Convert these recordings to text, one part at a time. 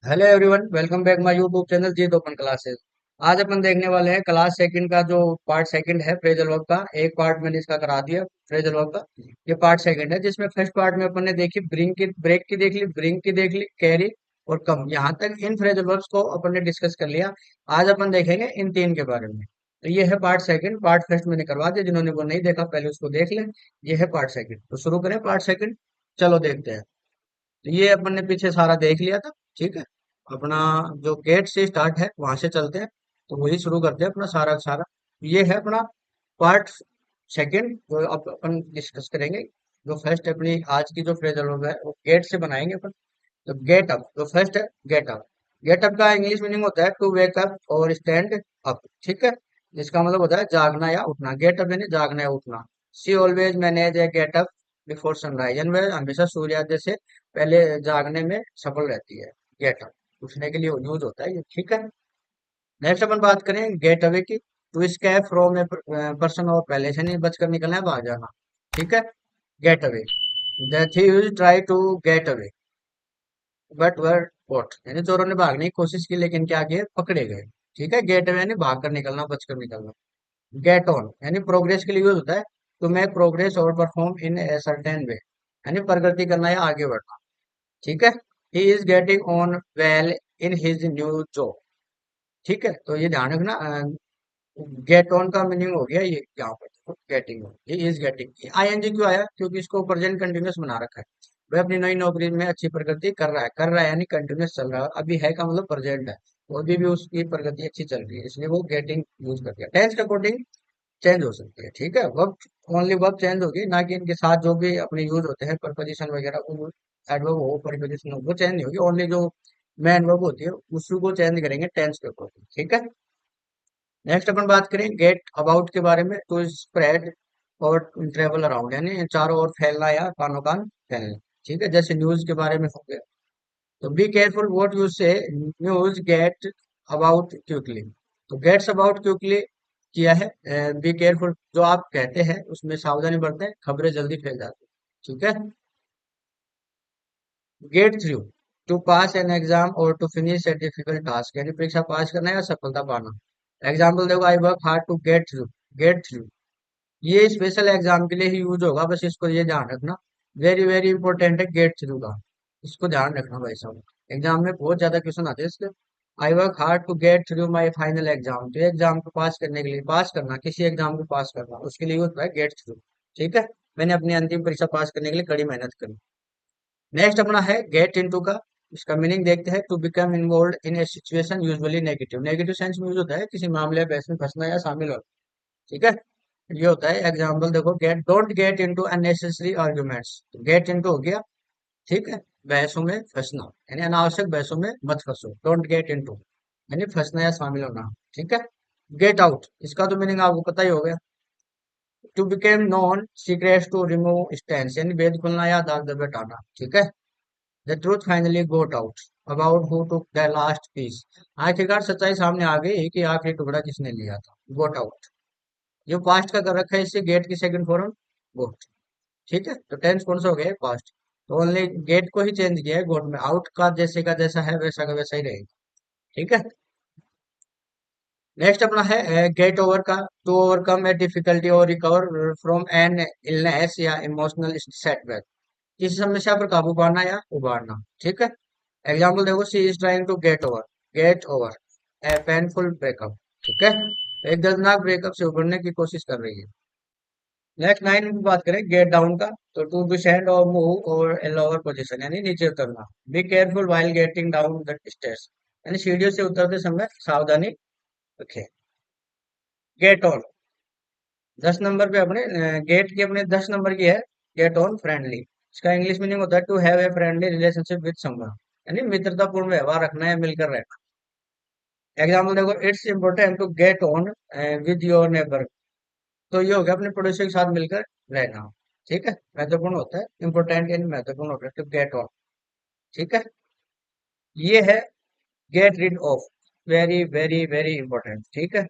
Hello everyone, welcome back my YouTube channel Jeet open classes. आज अपन देखने वाले हैं क्लास सेकंड का जो पार्ट सेकंड है फ्रेजल वर्ब का। एक पार्ट मैंने इसका करा दिया फ्रेजल वर्ब का। ये पार्ट सेकंड है जिसमें फर्स्ट पार्ट में अपन ने देखी ब्रिंग की, ब्रेक की देख ली, ब्रिंग की देख ली, कैरी और कम। यहाँ तक इन फ्रेजल वर्ब्स को अपन ने डिस्कस कर लिया। आज अपन देखेंगे इन तीन के बारे में। तो ये है पार्ट सेकंड। पार्ट फर्स्ट मैंने करवा दिया, जिन्होंने वो नहीं देखा पहले उसको देख लें। ये है पार्ट सेकंड, तो शुरू करें पार्ट सेकंड। चलो देखते हैं। तो ये अपन ने पीछे सारा देख लिया था। ठीक है, अपना जो गेट से स्टार्ट है वहां से चलते हैं। तो वही शुरू करते हैं अपना सारा का सारा। ये है अपना पार्ट सेकंड जो अब अपन डिस्कस करेंगे। जो फर्स्ट अपनी आज की जो फ्रेजल वर्ब है वो गेट से बनाएंगे अपन। तो गेट अप जो फर्स्ट है, गेट अप। गेट अप का इंग्लिश मीनिंग होता है टू वेक अप और स्टैंड अप। ठीक है, जिसका मतलब होता है जागना या उठना। गेट अप यानी जागना या उठना। सी ऑलवेज मैनेज ए गेट अप बिफोर सनराइज, यानी वह हमेशा सूर्योदय से पहले जागने में सफल रहती है। गेट अप उठने के लिए यूज होता है ये। ठीक है, नेक्स्ट अपन बात करें गेट अवे की। To escape from a person और पहले से नहीं, बचकर निकलना है, भाग जाना। ठीक है, get away. The thieves try to get away but were caught, यानी चोरों ने भागने की कोशिश की लेकिन क्या किए, पकड़े गए। ठीक है, गेट अवे यानी भाग कर निकलना, बचकर निकलना। गेट ऑन यानी प्रोग्रेस के लिए यूज होता है। टू मेक प्रोग्रेस और perform in a certain way, यानी प्रगति करना या आगे बढ़ना। ठीक है, ही is getting on well in his new job. ठीक है, तो ये ध्यान रखना। गेट ऑन का मीनिंग हो गया ये यहाँ पर getting on. He is getting, ING क्यों आया, क्योंकि इसको प्रेजेंट कंटिन्यूअस बना रखा है। वह अपनी नई नौकरी में अच्छी प्रगति कर रहा है। कर रहा है यानी कंटिन्यूअस चल रहा है, अभी है का मतलब प्रेजेंट है। तो अभी भी उसकी प्रगति अच्छी चल रही है, इसलिए वो गेटिंग यूज कर दिया। टेंस के अकॉर्डिंग चेंज हो सकती है। ठीक है, वर्ब ओनली वर्ब चेंज होगी, ना कि इनके साथ जो भी अपने यूज होते हैं प्रपोजिशन वगैरह, वो एडवर्ब हो प्रपोजिशन हो, वो चेंज नहीं होगी। ओनली जो मेन वर्ब होती है उसी को चेंज करेंगे टेंस के अकॉर्डिंग। ठीक है, नेक्स्ट अपन बात करें गेट अबाउट के बारे में। तो स्प्रेड और ट्रेवल अराउंड यानी चारों ओर फैलना या कानो कान फैलना। ठीक है, जैसे न्यूज के बारे में हो गया। तो बी केयरफुल व्हाट यू से, न्यूज गेट अबाउट क्विकली। तो गेट्स अबाउट क्विकली किया है। बी केयरफुल जो आप कहते हैं उसमें सावधानी बरतें, खबरें जल्दी फैल जाती हैं। ठीक है, get through to pass an exam और to finish a difficult task, यानी परीक्षा पास करना या सफलता पाना। एग्जाम्पल देखो, I work hard to get through. Get through ये स्पेशल एग्जाम के लिए ही यूज होगा, बस इसको ये ध्यान रखना। वेरी वेरी इंपॉर्टेंट है गेट थ्रू का, इसको ध्यान रखना भाई साहब। एग्जाम में बहुत ज्यादा क्वेश्चन आते हैं इसके। I work hard to get through my final exam, तो एग्जाम को पास करने के लिए, पास करना किसी एग्जाम को पास करना, उसके लिए यूज होता है गेट थ्रू। ठीक है, मैंने अपनी अंतिम परीक्षा पास करने के लिए कड़ी मेहनत करी। नेक्स्ट अपना है गेट इनटू का। इसका मीनिंग देखते हैं। To become involve in a situation usually negative, negative sense में यूज होता है, किसी मामले में बहस में फंसना या शामिल होना। ठीक है, ये होता है। एग्जाम्पल देखो, get don't get into unnecessary arguments. Get into हो गया, ठीक है, बहसों में फंसना, यानी अनावश्यक बहसों में मत फंसो। डोंट गेट इनटू यानी फंसना या शामिल होना। ठीक है, गेट आउट इसका तो मीनिंग आपको पता ही हो गया। To became non secrets to remove stand, यानी भेद खुलना या दाग दबे हटाना। ठीक है, the truth finally got out about who took the last piece, आखिरकार सच्चाई सामने आ गई कि आखिरी टुकड़ा किसने लिया था। गोट आउट जो पास्ट का कर रखा है, इससे गेट की सेकंड फॉर्म गोट। ठीक है, तो टेंस कौन सा हो गया, पास्ट। तो ओनली गेट को ही चेंज किया है गोट में। आउट का जैसा है वैसा का वैसा ही रहेगा। ठीक है, नेक्स्ट अपना है गेट ओवर का। टू ओवरकम ए डिफिकल्टी और रिकवर फ्रॉम एन इलनेस या इमोशनल सेटबैक, किसी समस्या पर काबू पाना या उबारना। ठीक है, एग्जाम्पल देखो, she is trying to get over a painful breakup. ठीक है, एक दर्दनाक ब्रेकअप से उबरने की कोशिश कर रही है। नेक्स्ट नाइन में बात करें गेट डाउन का। तो टू डिसेंड और मूव और ए लोअर पोजीशन यानी नीचे उतरना। Be careful while getting down the stairs, यानी सीढ़ियों से उतरते समय सावधानी रखें। गेट ऑन 10 नंबर पे अपने, गेट की अपने 10 नंबर की है। गेट ऑन फ्रेंडली, इसका इंग्लिश मीनिंग होता है to have a friendly relationship with someone, यानी मित्रतापूर्ण व्यवहार रखना है, मिलकर रहना। एग्जाम्पल देखो, it's important to get on with your neighbour. तो ये हो गया अपने पड़ोसियों के साथ मिलकर रहना। ठीक है, महत्वपूर्ण होता है, इंपॉर्टेंट यानी महत्वपूर्ण होता है टू गेट ऑन। ठीक है, ये है get rid of, very very very important. ठीक है,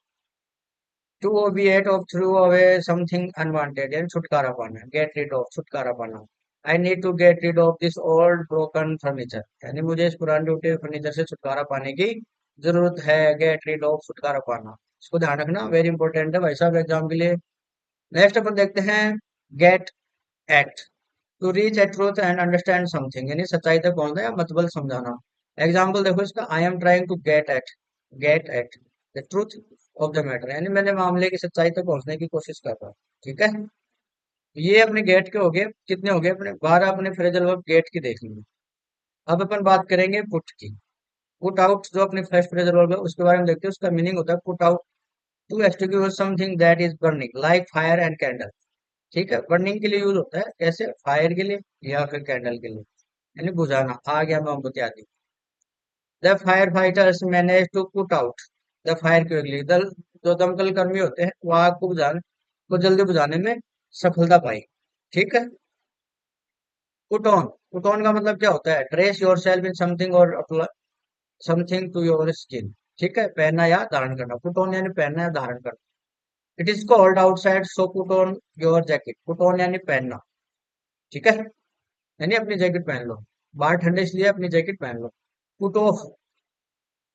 to obviate of through away something unwanted, यानी छुटकारा पाना। गेट रिड ऑफ छुटकारा पाना, I need to get rid of this old broken furniture, यानी मुझे इस पुराने टूटे हुए फर्नीचर से छुटकारा पाने की जरूरत है। गेट रीड ऑफ, छुटकारा पाना, इसको ध्यान रखना, वेरी इंपॉर्टेंट है भाई साहब एग्जाम के लिए। नेक्स्ट अपन देखते हैं get at, to reach a truth and understand something, यानी सच्चाई तक पहुंचना या मतलब समझाना। एग्जाम्पल देखो इसका, I am trying to get at the truth of the matter, यानी मैंने मामले की सच्चाई तक पहुंचने की कोशिश कर रहा हूँ। ठीक है, ये अपने गेट के हो गए, कितने हो गए अपने, 12 अपने फ्रेजल वर्ब गेट की देख लेंगे। अब अपन बात करेंगे पुट की। पुट आउट जो अपनी फर्स्ट फ्रेजल वर्ब है उसके बारे में देखते हैं, उसका मीनिंग होता है put out to extinguish something that is burning like fire and candle. ठीक है, बर्निंग के लिए यूज होता है, कैसे, फायर के लिए या फिर कैंडल के लिए, यानी बुझाना, आग या मोमबत्ती आदि। The fire fighters manage to put out the fire quickly, दल जो दमकल कर्मी होते हैं वो आग को जल्दी बुझाने में सफलता पाई। ठीक है, पुट ऑन, पुट ऑन का मतलब क्या होता है, dress your self in something और समथिंग टू योर स्किन। ठीक है, पहनना या धारण करना, पुट ऑन यानी पहनना या धारण करना। It is called outside so put on your jacket, put on यानी पहनना। ठीक है, यानी अपनी जैकेट पहन लो, बाहर ठंडे इसलिए अपनी जैकेट पहन लो। Put off,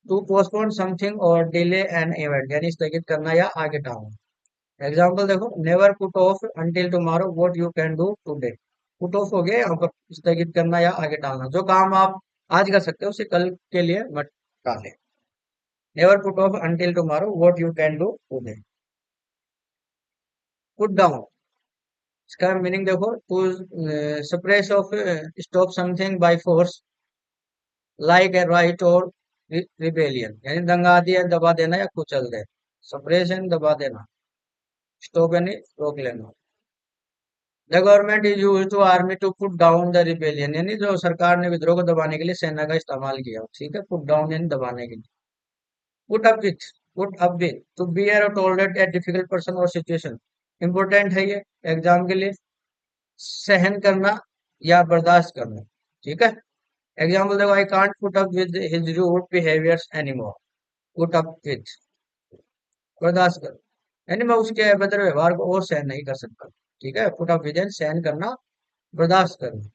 to postpone something और डिले एन इवेंट, यानी स्थगित करना या आगे टालना। एग्जाम्पल देखो, never put off until tomorrow what you can do today. Put off हो गया यहाँ पर, स्थगित करना या आगे टालना, जो काम आप आज कर सकते हो उसे कल के लिए मत टालें। Never put off until tomorrow what you can do today. Put down, इसका मीनिंग देखो, to suppress off, stop something by force like a riot और रिबेलियन, यानी दंगा दिया, दबा देना या कुचल दे। सप्रेशन, दबा देना, स्टॉप यानी रोक लेना। The government is use to army to put down the rebellion, यानी जो सरकार ने विद्रोह को दबाने के लिए सेना का इस्तेमाल किया। ठीक है, पुट डाउन यानी दबाने के लिए। Put up with, put up with, to bear और टॉलरेट ए डिफिकल्ट पर्सन और सिचुएशन। इंपॉर्टेंट है ये एग्जाम के लिए, सहन करना या बर्दाश्त करना। ठीक है, एग्जाम्पल देखो, I can't put up with his rude behaviours anymore. Put up with, बर्दाश्त कर, यानी मैं उसके अभद्र व्यवहार को और सहन नहीं कर सकता। ठीक है, पुट अप विद सहन करना, बर्दाश्त करना।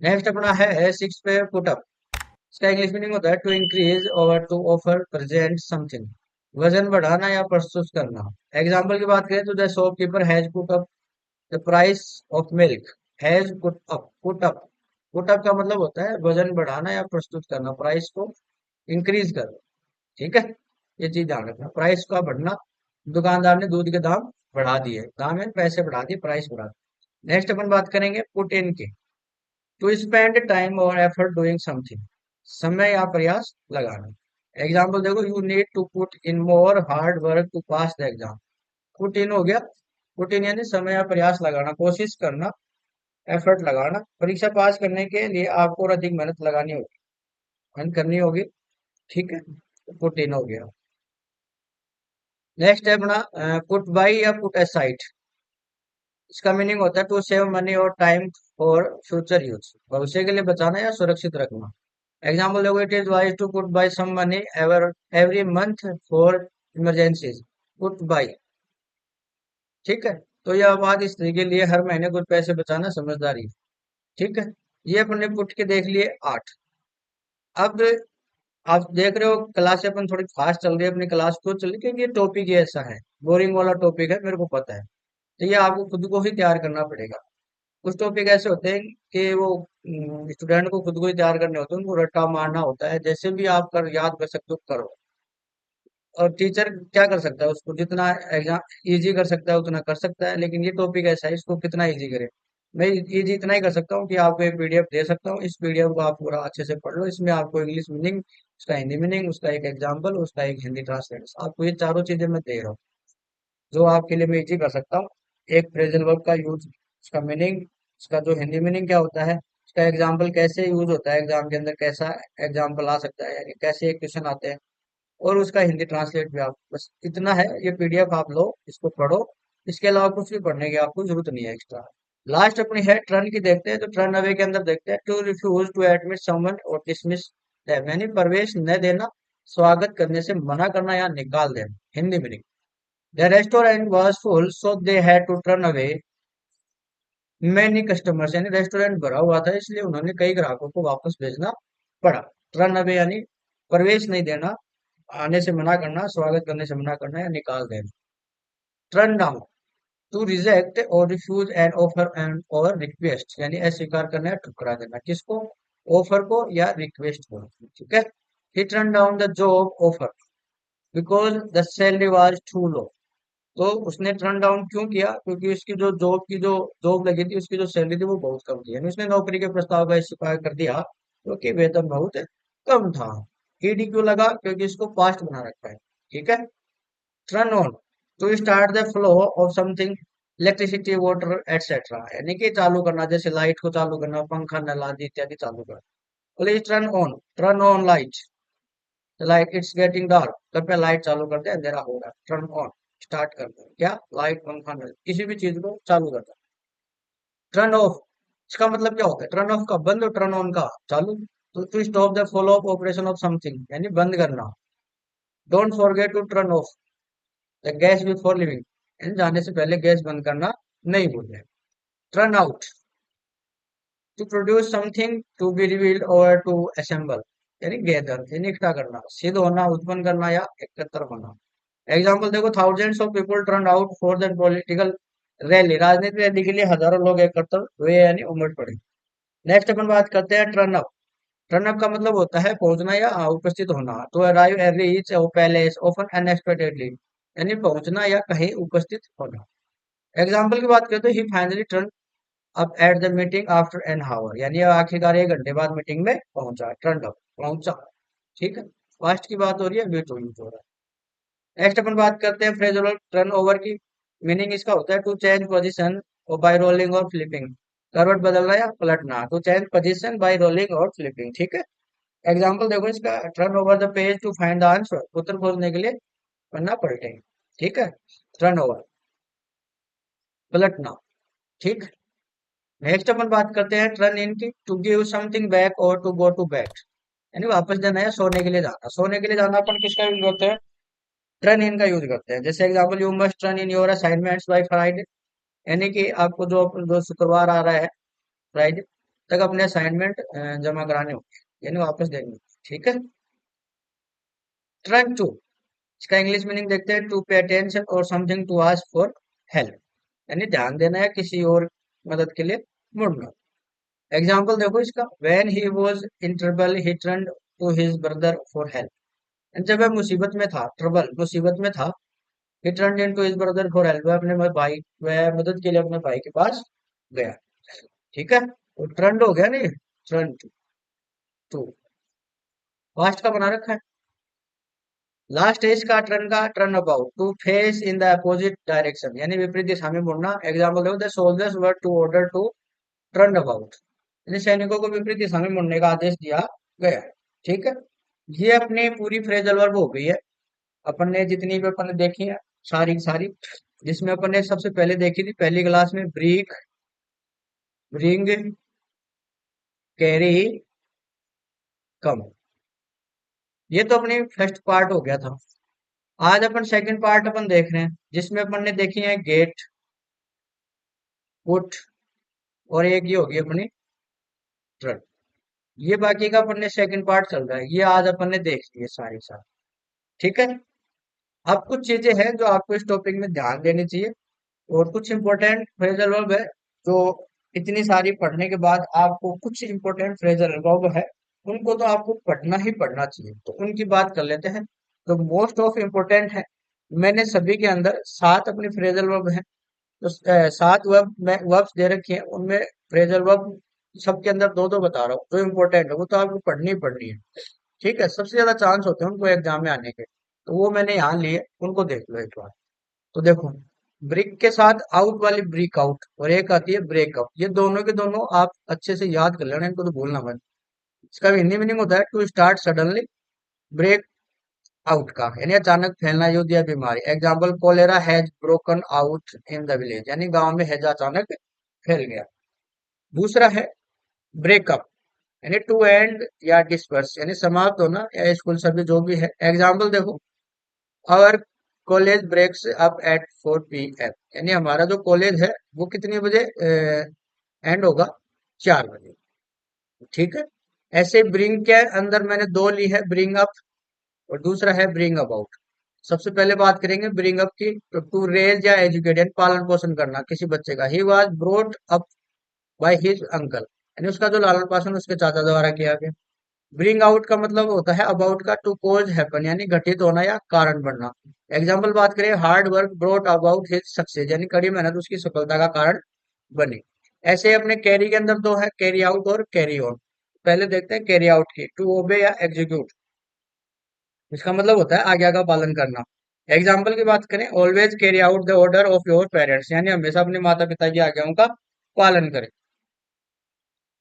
नेक्स्ट अपना है सिक्स पे, पुट अप, इसका इंग्लिश मीनिंग होता है टू इंक्रीज और टू ऑफर प्रेजेंट समथिंग, वजन बढ़ाना या प्रस्तुत करना। एग्जाम्पल की बात करें तो the shopkeeper has put up the price of milk, has put up, put up का मतलब होता है वजन बढ़ाना या प्रस्तुत करना, प्राइस को इंक्रीज करना। ठीक है, ये चीज ध्यान रखना, प्राइस का बढ़ना, दुकानदार ने दूध के दाम बढ़ा दिए, दाम है पैसे बढ़ा दिए, प्राइस बढ़ा दिए। नेक्स्ट अपन बात करेंगे पुट इन की, टू स्पेंड टाइम और एफर्ट डूइंग समथिंग, समय या प्रयास लगाना। एग्जाम्पल देखो, you need to put in more hard work to pass the exam. Put in हो गया, पुट इन यानी समय या प्रयास लगाना, कोशिश करना, एफर्ट लगाना, परीक्षा पास करने के लिए आपको और अधिक मेहनत लगानी होगी, मेहनत करनी होगी। ठीक है, पुट इन हो गया। नेक्स्ट है अपना पुट बाई या पुट असाइड, इसका मीनिंग होता है टू सेव मनी और टाइम फॉर फ्यूचर यूज, भविष्य के लिए बचाना या सुरक्षित रखना। एग्जाम्पल देखो, it is wise to put by some money ever every month for emergencies. Put by, ठीक है, तो यह बात इस के लिए हर महीने कुछ पैसे बचाना समझदारी है। ठीक है, ये अपने पुट के देख लिए 8। अब आप देख रहे हो क्लास अपन थोड़ी फास्ट चल रही है, अपनी क्लास को चल रही है क्योंकि ये टॉपिक ही ऐसा है, बोरिंग वाला टॉपिक है, मेरे को पता है। तो ये आपको खुद को ही तैयार करना पड़ेगा। कुछ टॉपिक ऐसे होते हैं कि वो स्टूडेंट को खुद को ही तैयार करने होते हैं, उनको रट्टा मारना होता है, जैसे भी आप कर याद कर सकते हो करो। और टीचर क्या कर सकता है, उसको जितना एग्जाम इजी कर सकता है उतना कर सकता है, लेकिन ये टॉपिक ऐसा है, इसको कितना इजी करे। मैं इजी इतना ही कर सकता हूँ कि आपको एक पीडीएफ दे सकता हूँ, इस पीडीएफ को आप पूरा अच्छे से पढ़ लो, इसमें आपको इंग्लिश मीनिंग, उसका हिंदी मीनिंग, उसका एक एग्जाम्पल, उसका एक हिंदी ट्रांसलेशन, आपको ये चारों चीजें मैं दे रहा हूँ, जो आपके लिए मैं इजी कर सकता हूँ। एक फ्रेजल वर्ब का यूज, उसका मीनिंग, उसका जो हिंदी मीनिंग क्या होता है, उसका एग्जाम्पल कैसे यूज होता है एग्जाम के अंदर, कैसा एग्जाम्पल आ सकता है, यानी कैसे क्वेश्चन आते हैं, और उसका हिंदी ट्रांसलेट भी। आप बस इतना है, ये पीडीएफ आप लो, इसको पढ़ो, इसके अलावा कुछ भी पढ़ने की आपको जरूरत नहीं है एक्स्ट्रा। लास्ट अपनी है टर्न की, देखते हैं तो टर्न अवे के अंदर देखते हैं, to refuse to admit someone और डिसमिस देम, यानी प्रवेश न देना, स्वागत करने से मना करना या निकाल देना, Hindi meaning. The restaurant was full so they had to turn away many customers यानी रेस्टोरेंट भरा हुआ था, इसलिए उन्होंने कई ग्राहकों को वापस भेजना पड़ा। टर्न अवे यानी प्रवेश नहीं देना, आने से मना करना, स्वागत करने से मना करना या निकाल देना। टर्न डाउन, टू रिजेक्ट और रिफ्यूज एन ऑफर एंड और रिक्वेस्ट, यानी अस्वीकार करना या ठुकरा देना, किसको? ऑफर को या रिक्वेस्ट को। ठीक है। He turn down the job offer because the salary was too low. तो उसने टर्न डाउन क्यों किया? क्योंकि उसकी जो जॉब लगी थी, उसकी जो सैलरी थी वो बहुत कम थी, यानी उसने नौकरी के प्रस्ताव का स्वीकार कर दिया क्योंकि वेतन बहुत कम था। ईडी क्यों लगा? क्योंकि इसको पास्ट बना रखा है। ठीक है। Turn on, to start the flow of something, electricity water etcetera, यानी कि चालू करना, जैसे लाइट को चालू करना, पंखा नल आदि इत्यादि चालू करना। Please turn on light, light it's getting dark, कृपया लाइट चालू कर दे, अंधेरा हो रहा है। टर्न ऑन, स्टार्ट कर दे, क्या? लाइट, पंखा नल, किसी भी चीज को चालू कर दे। टर्न ऑफ, इसका मतलब क्या होता है? टर्न ऑफ का बंद और टर्न ऑन का चालू। तो to stop the flow of operation of something, यानी बंद करना। Don't forget to turn off the gas before living, यानी जाने से पहले गैस बंद करना नहीं भूलना। Turn out, to produce something to be revealed और टू असेंबल, यानी गैदर, यानी इकट्ठा करना, सिद्ध होना, उत्पन्न करना या एकत्र होना। एग्जाम्पल देखो, thousands of people turn out for the political rally, राजनीतिक रैली के लिए हजारों लोग एकत्र हुए यानी उमड़ पड़े। नेक्स्ट अपन बात करते हैं टर्न अप। टर्न अप का मतलब होता है पहुंचना या उपस्थित होना। To arrive at reach place often unexpectedly, यानी पहुंचना या कहीं उपस्थित होना। एग्जाम्पल की बात करते हैं, he finally turn up at the meeting after an hour, यानी आखिरकार 1 घंटे बाद मीटिंग में पहुंचा, टर्न अप, पहुंचा। ठीक है। पास्ट की बात हो रही है, वे टू यूज हो रहा है। नेक्स्ट अपन बात करते हैं फ्रेजल टर्न ओवर की। मीनिंग इसका होता है टू चेंज पोजीशन और बाय रोलिंग और फ्लिपिंग, करवट बदलना या पलटना। To change position by rolling और फ्लिपिंग। ठीक है। एग्जाम्पल देखो इसका, turn over the page to find the answer, उत्तर खोजने के लिए पन्ना पलटें। ठीक है। टर्न ओवर, पलटना। ठीक। नेक्स्ट अपन बात करते हैं टर्न इन की। टू गिव समथिंग बैक और टू गो टू बेड, यानी वापस देना या सोने के लिए जाना। सोने के लिए जाना अपन किसका यूज करते हैं? टर्न इन का यूज करते हैं। जैसे example, you must turn in your assignments by Friday, यानी कि आपको जो शुक्रवार आ रहा है, फ्राइडे तक अपने असाइनमेंट जमा कराने होंगे, यानी वापस देंगे। ठीक है। टर्न टू, इसका इंग्लिश मीनिंग देखते हैं, टू पे अटेंशन और something to ask for help, यानी ध्यान देना या किसी और मदद के लिए मुड़ना। एग्जाम्पल देखो इसका, when he was in trouble he turned to his brother for help, जब वह मुसीबत में था, ट्रबल मुसीबत में था, he turned in to his brother for help, वह मदद के लिए अपने भाई के पास गया। ठीक है। तो ट्रेंड हो गया नहीं, ट्रेंड टू पास्ट का बना रखा है। लास्ट है इसका टर्न का, turn about, to face in the opposite direction, यानी विपरीत दिशा में मुड़ना। एग्जाम्पल देखो, the soldiers were to order to turn about, यानी सैनिकों को विपरीत दिशा में मुड़ने का आदेश दिया गया। ठीक है। ये अपनी पूरी फ्रेजल वर्ब हो गई है। अपन ने जितनी भी अपन ने देखी है सारी की सारी, जिसमें अपन ने सबसे पहले देखी थी पहली क्लास में, ब्रीक, ब्रिंग, कैरी, कम, ये तो अपनी फर्स्ट पार्ट हो गया था। आज अपन सेकंड पार्ट अपन देख रहे हैं, जिसमें अपन ने देखी है गेट, पुट, और एक ये होगी अपनी ट्रन। ये बाकी का अपन ने सेकंड पार्ट चल रहा है, ये आज अपन ने देख ली है सारी सारी। ठीक है। अब कुछ चीजें हैं जो आपको इस टॉपिक में ध्यान देनी चाहिए, और कुछ इंपॉर्टेंट फ्रेजल वर्ब है जो इतनी सारी पढ़ने के बाद आपको कुछ इंपॉर्टेंट फ्रेजल वर्ब है, उनको तो आपको पढ़ना ही पढ़ना चाहिए। तो उनकी बात कर लेते हैं। तो मोस्ट ऑफ इम्पोर्टेंट है, मैंने सभी के अंदर 7 अपनी फ्रेजल वर्ब है। तो 7 वर्ब्स दे रखे हैं, उनमें फ्रेजल वर्ब सबके अंदर दो दो बता रहा हूँ, जो इम्पोर्टेंट है वो तो आपको पढ़नी ही पढ़नी है। ठीक है। सबसे ज्यादा चांस होते हैं उनको एग्जाम में आने के, तो वो मैंने यहाँ लिए, उनको देख लो एक बार। तो देखो, ब्रिक के साथ आउट वाली ब्रिक आउट, और एक आती है ब्रेकअप, ये दोनों के दोनों आप अच्छे से याद कर लेना, इनको तो भूलना मत। इसका भी हिंदी मीनिंग होता है to start suddenly, break out का यानी अचानक फैलना, युद्ध या बीमारी। Example, cholera has broken out in the village, यानी गांव में हैजा अचानक फैल गया। दूसरा है ब्रेकअप, यानी टू एंड या डिस्पर्स, यानी समाप्त होना या स्कूल सभी जो भी है। एग्जाम्पल देखो, our college breaks up at 4 PM, यानी हमारा जो कॉलेज है वो कितने बजे एंड होगा 4 बजे। ठीक है। ऐसे ब्रिंग के अंदर मैंने दो ली है, ब्रिंग अप और दूसरा है ब्रिंग अबाउट। सबसे पहले बात करेंगे ब्रिंग अप की, तो टू रेज या एजुकेट यानी पालन पोषण करना किसी बच्चे का। He was brought up by his uncle, यानी उसका जो लालन पालन उसके चाचा द्वारा किया गया। ब्रिंग आउट का मतलब होता है अबाउट का, टू कोज हैपन यानी घटित होना या कारण बनना। एग्जाम्पल बात करें, hard work brought about his success, यानी कड़ी मेहनत उसकी सफलता का कारण बनी। ऐसे अपने कैरी के अंदर दो है, कैरी आउट और कैरी ऑन। पहले देखते हैं कैरी आउट की, टू ओबे या एग्जीक्यूट, इसका मतलब होता है आज्ञा का पालन करना। एग्जाम्पल की बात करें, always carry out the order of your parents, यानी हमेशा अपने माता पिता की आज्ञाओं का पालन करें।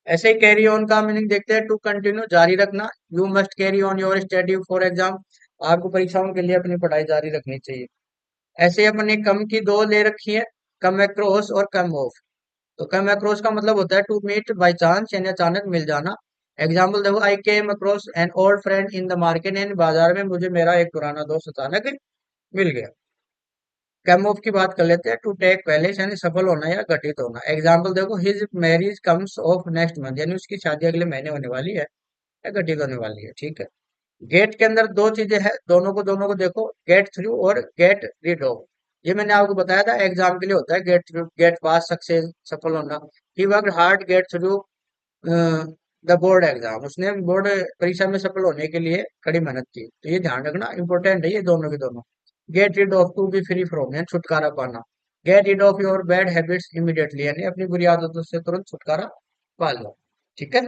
ऐसे ही कैरी ऑन का मीनिंग देखते हैं, टू कंटिन्यू जारी रखना। You must carry on your study for exam, आपको परीक्षाओं के लिए अपनी पढ़ाई जारी रखनी चाहिए। ऐसे ही अपने कम की दो ले रखी है, कम अक्रॉस और कम ऑफ। तो कम अक्रॉस का मतलब होता है टू मीट बाय चांस, यानी अचानक मिल जाना। एग्जाम्पल देखो, I came across an old friend in the market, यानी बाजार में मुझे मेरा एक पुराना दोस्त अचानक मिल गया। कम ऑफ की बात कर लेते हैं, टू टेक पहले से, यानी सफल होना या घटित होना। एग्जाम्पल देखो, his marriage comes of next month, यानी उसकी शादी अगले महीने होने वाली है या घटित होने वाली है। ठीक है। गेट के अंदर दो चीजें हैं, दोनों को देखो, गेट थ्रू और गेट रिड ऑफ। ये मैंने आपको बताया था एग्जाम के लिए होता है, get through, get pass, success, सफल होना। He work hard get through the board exam, उसने बोर्ड परीक्षा में सफल होने के लिए कड़ी मेहनत की। तो ये ध्यान रखना इंपॉर्टेंट है ये दोनों के दोनों। Get rid of, to be free from, यानी छुटकारा पाना। Get rid of your bad habits immediately, यानी अपनी बुरी आदतों से तुरंत छुटकारा पा लो। ठीक है।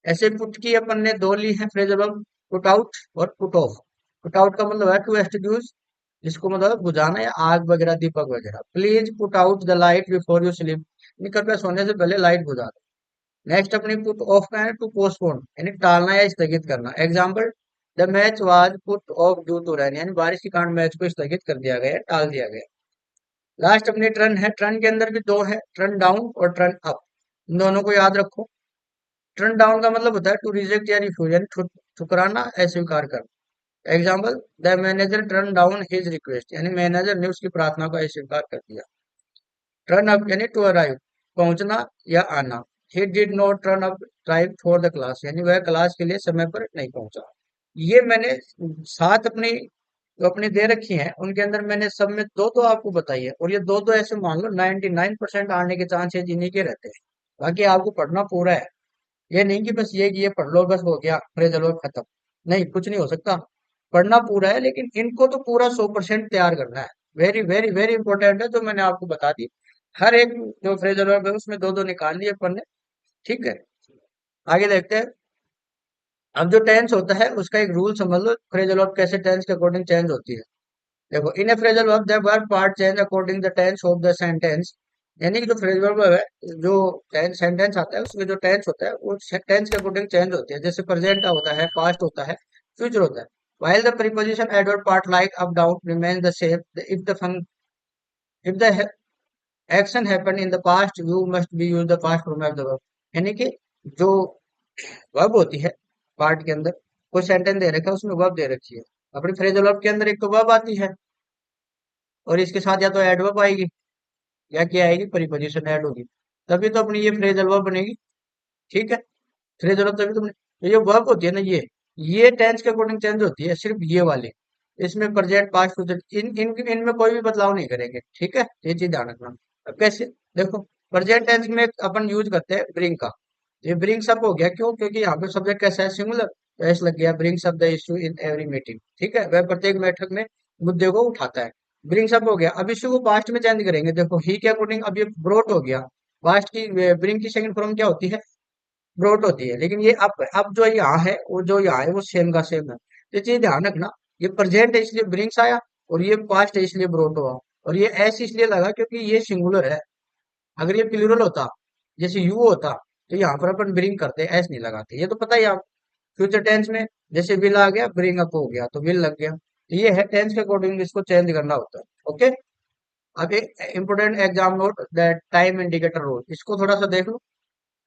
ऐसे पुट की अपन ने दो ली है फ्रेजल वर्ब, पुट आउट और पुट ऑफ। पुट आउट का मतलब है टू एक्सटिंग्विश, जिसको मतलब है बुझाना या आग वगैरह, दीपक वगैरह। Please put out the light before you sleep, कृपया सोने से पहले लाइट बुझा दो। नेक्स्ट अपनी पुट ऑफ का है टू पोस्टपोन, यानी टालना या स्थगित करना। Example, the match was put off due to rain, यानी बारिश के कारण मैच को स्थगित कर दिया गया, टाल दिया गया। लास्ट अपनी टर्न है, टर्न के अंदर भी दो है, टर्न डाउन और टर्न अप। इन दोनों को याद रखो। टर्न डाउन का मतलब होता है टू रिजेक्ट या रिफ्यूज, यानी ठुकराना, अस्वीकार करना। Example, the manager turn down his request, यानी मैनेजर ने उसकी प्रार्थना को अस्वीकार कर दिया। टर्न अप यानी टू अराइव, पहुंचना या आना। He did not turn up time for the class, यानी वह क्लास के लिए समय पर नहीं पहुंचा। ये मैंने सात अपनी जो अपनी दे रखी हैं उनके अंदर मैंने सब में दो दो आपको बताई है, और ये दो दो ऐसे मान लो 99% आने के चांसेस इन्हीं के रहते हैं। बाकी आपको पढ़ना पूरा है, ये नहीं कि बस ये पढ़ लो बस हो गया फ्रेजल वर्ब खत्म। नहीं, कुछ नहीं हो सकता। पढ़ना पूरा है, लेकिन इनको तो पूरा 100% तैयार करना है। वेरी वेरी वेरी इंपॉर्टेंट है, जो मैंने आपको बता दी। हर एक जो फ्रेजल वर्ब है उसमें दो दो निकाल लिए अपन ने। ठीक है। आगे देखते हैं। अब जो टेंस होता है उसका एक रूल समझ लो, फ्रेजल वर्ब कैसे टेंस के अकॉर्डिंग चेंज होती है। देखो, in a phrasal verb the verb part change according the tense of the sentence, यानी कि जो फ्रेजल वर्ब है, जो सेंटेंस आता है उसमें जो टेंस होता है वो टेंस के अकॉर्डिंग चेंज होती है। जैसे प्रेजेंट होता है, पास्ट होता है, फ्यूचर होता है। while the preposition adverb part like up down remains the same, if the action happened in the past you must be use the past form of the verb, यानी कि जो verb होती है part के अंदर, कोई सेंटेंस दे रखा है उसमें वर्ब दे रखी है। अपनी फ्रेजल वर्ब के अंदर एक तो वर्ब आती है, और इसके साथ या तो एडवर्ब आएगी या क्या आएगी, प्रीपोजिशन ऐड होगी, तभी तो अपनी ये फ्रेजल वर्ब बनेगी। ठीक है। फ्रेजल वर्ब तभी तो तो ये वर्ब होती है ना, ये टेंस के अकॉर्डिंग चेंज होती है, सिर्फ ये वाली। इसमें प्रेजेंट, पास्ट, फ्यूचर, इनमें कोई भी बदलाव नहीं करेंगे। ठीक है, ये चीज ध्यान रखना। अब कैसे, देखो, प्रेजेंट टेंस में अपन यूज करते हैं ब्रिंग का। ये ब्रिंग्स अप हो गया, क्यों? क्योंकि यहाँ पे सब्जेक्ट कैसा है, सिंगुलर, तो ऐसा लग गया brings up the issue in every meeting. ठीक है, वह प्रत्येक बैठक में मुद्दे को उठाता है। ब्रिंग्स अप हो गया। अब इशू को पास्ट में चेंज करेंगे, देखो ही के अकॉर्डिंग अब ये ब्रोट हो गया। पास्ट की ब्रिंग की सेकंड फॉर्म क्या होती है? ब्रोट होती है। लेकिन ये अब जो यहाँ है, वो जो यहाँ है वो सेम का सेम है। तो ये चीज ध्यान रखना, ये प्रेजेंट है इसलिए ब्रिंग्स आया, और ये पास्ट है इसलिए ब्रोट हुआ। और ये एस इसलिए लगा क्योंकि ये सिंगुलर है। अगर ये प्लूरल होता, जैसे यू होता, तो यहाँ पर अपन ब्रिंग करते, एस नहीं लगाते, ये तो पता ही आप। फ्यूचर टेंस में जैसे विल आ गया, ब्रिंग अप हो गया, तो विल लग गया। तो ये है टेंस के अकॉर्डिंग इसको चेंज करना होता है। ओके। अब एक important exam note, that time indicator rule, इसको थोड़ा सा देख लो।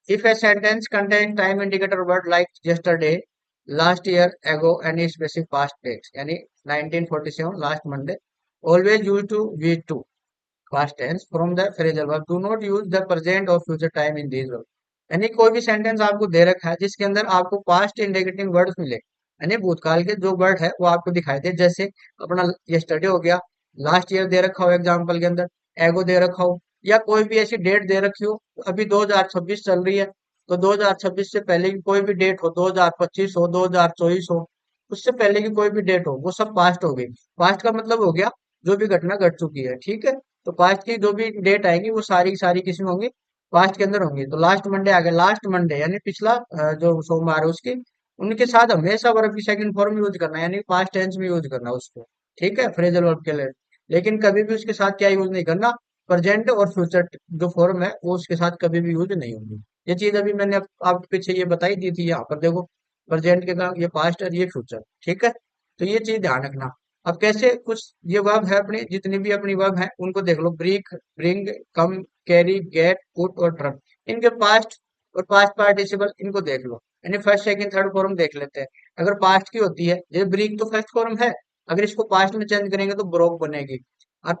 If a sentence contain time indicator word like yesterday, last year, ago, any specific past date, यानी 1947, last Monday, always use to V two, past tense from the phrasal verb, do not use the present और future time in these verb. यानी कोई भी sentence आपको दे रखा है जिसके अंदर आपको पास्ट इंडिकेटिंग वर्ड्स मिले, यानी भूतकाल के जो वर्ड है वो आपको दिखाई दे, जैसे अपना यस्टरडे हो गया, लास्ट ईयर दे रखा हो एग्जाम्पल के अंदर, एगो दे रखा हो, या कोई भी ऐसी डेट दे रखी हो, अभी 2026 चल रही है, तो 2026 से पहले की कोई भी डेट हो, 2025 हो, 2024 हो, उससे पहले की कोई भी डेट हो, वो सब पास्ट हो गई। पास्ट का मतलब हो गया जो भी घटना घट चुकी है, ठीक है। तो पास्ट की जो भी डेट आएगी वो सारी की सारी किसी में होंगी, पास्ट के अंदर होंगी। तो लास्ट मंडे आ गया, लास्ट मंडे यानी पिछला जो सोमवार है उसकी, उनके साथ हमेशा वर्ब की सेकंड फॉर्म यूज करना है, यानी पास्ट टेंस में यूज करना है उसको, ठीक है, फ्रेजल वर्ब के लिए। लेकिन कभी भी उसके साथ क्या यूज नहीं करना, प्रेजेंट और फ्यूचर जो फॉर्म है वो उसके साथ कभी भी यूज नहीं होगी। ये चीज अभी मैंने आपके पीछे ये बताई दी थी, यहाँ पर देखो, प्रेजेंट के काम ये पास्ट और ये फ्यूचर, ठीक है। तो ये चीज ध्यान रखना। अब कैसे कुछ ये वर्ब है अपनी, जितनी भी अपनी वर्ब है उनको देख लो, ब्रिक, ब्रिंग, कम, कैरी, गेट, पुट और ट्रक, इनके पास्ट और पास्ट पार्टिसिपल इनको देख लो, यानी फर्स्ट सेकंड थर्ड फॉर्म देख लेते हैं। अगर पास्ट की होती है, जैसे ब्रिक तो फर्स्ट फॉर्म है, अगर इसको पास्ट में चेंज करेंगे तो ब्रोक बनेगी, और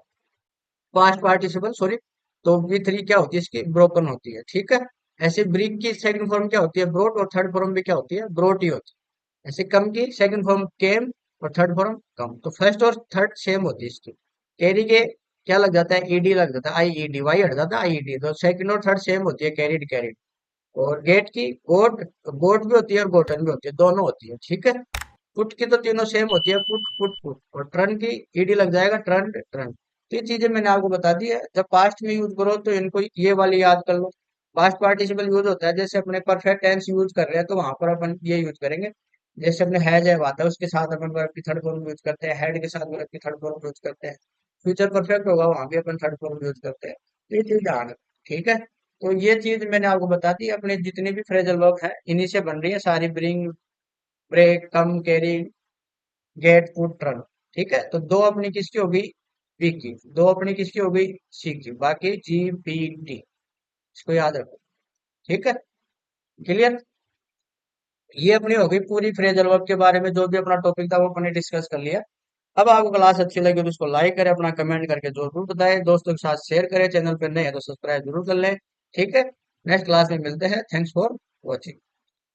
पास्ट पार्टिसिपल सॉरी, तो वी थ्री क्या होती है इसकी, ब्रोकन होती है, ठीक है। ऐसे ब्रिक की सेकंड फॉर्म क्या होती है, ब्रोट, और थर्ड फॉर्म भी क्या होती है, ब्रोट ही होती है। ऐसे कम की सेकंड फॉर्म केम, और थर्ड फॉर्म कम, तो फर्स्ट और थर्ड सेम होती है इसकी। कैरी के क्या लग जाता है, ईडी लग जाता है, आई ई डी, वाई हट जाता है, आई ई डी, तो सेकंड और थर्ड सेम होती है, कैरिड कैरिड। और गेट की गोट, गोट भी होती है और गोटन भी होती है, दोनों होती है, ठीक है। पुट की तो तीनों सेम होती है, पुट पुट पुट, और टर्न की ईडी लग जाएगा, टर्न टर्न। तो ये चीजें मैंने आपको बता दी है। जब पास्ट में यूज करो तो इनको ये वाली याद कर लो। पास्ट पार्टिसिपल यूज होता है, जैसे अपने परफेक्ट टेंस यूज कर रहे हैं तो वहां पर अपन ये यूज करेंगे, जैसे अपने हैज है आता है उसके साथ अपन वर्ब की थर्ड फॉर्म यूज करते हैं, हैड के साथ वर्ब की थर्ड फॉर्म यूज करते हैं। फ्यूचर परफेक्ट होगा वहां भी अपन थर्ड फॉर्म यूज करते हैं। तो ये चीज ध्यान रखो, ठीक है। तो ये चीज मैंने आपको बता दी, अपने जितने भी फ्रेजल वर्ब है इन्हीं से बन रही है सारी, ब्रिंग, ब्रेक, कम, कैरी, गेट, पुट, रन, ठीक है। तो दो अपनी किसकी हो गई, पी की, दो अपनी किसकी हो गई, सी की, बाकी जी पी टी, इसको याद रखो, ठीक है, क्लियर। ये अपनी हो गई पूरी फ्रेजल वर्ब के बारे में, जो भी अपना टॉपिक था वो अपने डिस्कस कर लिया। अब आपको क्लास अच्छी लगी तो उसको लाइक करें, अपना कमेंट करके जरूर बताएं, दोस्तों के साथ शेयर करें, चैनल पर नए हैं तो सब्सक्राइब जरूर कर लें, ठीक है। नेक्स्ट क्लास में मिलते हैं, थैंक्स फॉर वॉचिंग।